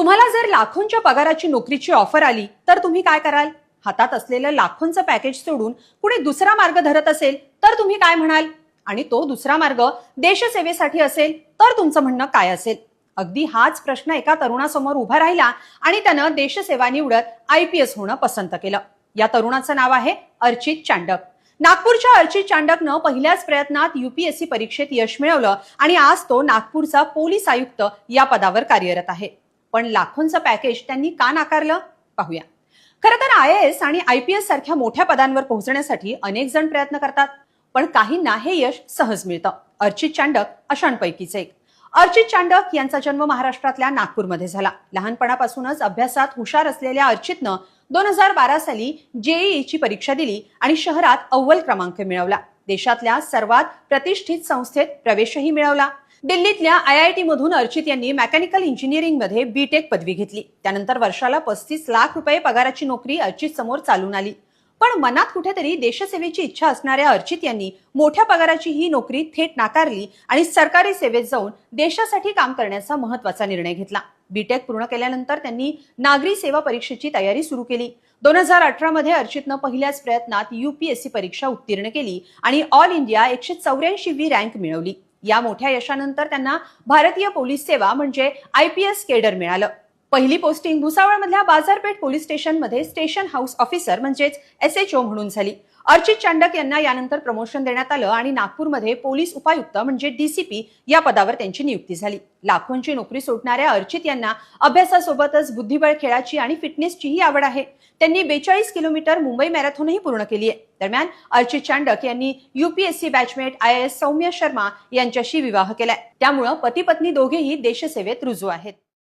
तुम्हाला जर लाखोंच्या पगाराची नोकरीची ऑफर आली तर तुम्ही काय कराल? हातात असलेलं लाखोंचं पॅकेज सोडून कुणी दुसरा मार्ग धरत असेल तर तुम्ही काय म्हणाल? आणि तो दुसरा मार्ग देशसेवेसाठी असेल तर तुमचं म्हणणं काय असेल? अगदी हाच प्रश्न एका तरुणासमोर उभा राहिला आणि त्यानं देशसेवा निवडत IPS होणं पसंत केलं. या तरुणाचं नाव आहे अर्चित चांडक. नागपूरच्या अर्चित चांडकनं पहिल्याच प्रयत्नात UPSC परीक्षेत यश मिळवलं आणि आज तो नागपूरचा पोलीस आयुक्त या पदावर कार्यरत आहे. पण लाखोंचं पॅकेज त्यांनी का नाकारलं? पाहूया. खरं तर IAS आणि IPS सारख्या मोठ्या पदांवर पोहोचण्यासाठी अनेक जण प्रयत्न करतात, पण काहींना हे यश सहज मिळतं. अर्चित चांडक अशांपैकीच एक. अर्चित चांडक यांचा जन्म महाराष्ट्रातल्या नागपूरमध्ये झाला. लहानपणापासूनच अभ्यासात हुशार असलेल्या अर्चितनं 2012 साली JEE ची परीक्षा दिली आणि शहरात अव्वल क्रमांक मिळवला. देशातल्या सर्वात प्रतिष्ठित संस्थेत प्रवेशही मिळवला. दिल्लीतल्या IIT मधून अर्चित यांनी मेकॅनिकल इंजिनिअरिंग मध्ये BTech पदवी घेतली. त्यानंतर वर्षाला 35 लाख रुपये पगाराची नोकरी अर्चित समोर चालून आली. पण मनात कुठेतरी देशसेवेची इच्छा असणाऱ्या अर्चित यांनी मोठ्या पगाराची ही नोकरी थेट नाकारली आणि सरकारी सेवेत जाऊन देशासाठी काम करण्याचा महत्त्वाचा निर्णय घेतला. BTech पूर्ण केल्यानंतर त्यांनी नागरी सेवा परीक्षेची तयारी सुरू केली. 2018 मध्ये अर्चितनं पहिल्याच प्रयत्नात UPSC परीक्षा उत्तीर्ण केली आणि ऑल इंडिया 184वी रँक मिळवली. या मोठ्या यशानंतर त्यांना भारतीय पोलीस सेवा म्हणजे IPS केडर मिळालं. पहिली पोस्टिंग भुसावळमधल्या बाजारपेठ पोलीस स्टेशनमध्ये स्टेशन हाऊस ऑफिसर म्हणजेच SHO म्हणून झाली. अर्चित चांडक यांना यानंतर प्रमोशन देण्यात आलं आणि नागपूरमध्ये पोलीस उपायुक्त म्हणजे DCP या पदावर त्यांची नियुक्ती झाली. लाखोंची नोकरी सोडणाऱ्या अर्चित यांना अभ्यासासोबतच बुद्धिबळ खेळाची आणि फिटनेसचीही आवड आहे. त्यांनी 42 किलोमीटर मुंबई मॅरेथॉनही पूर्ण केली आहे. दरम्यान अर्चित चांडक यांनी UPSC बॅचमेट IAS सौम्य शर्मा यांच्याशी विवाह केलाय. त्यामुळे पती पत्नी दोघेही देशसेवेत रुजू आहेत.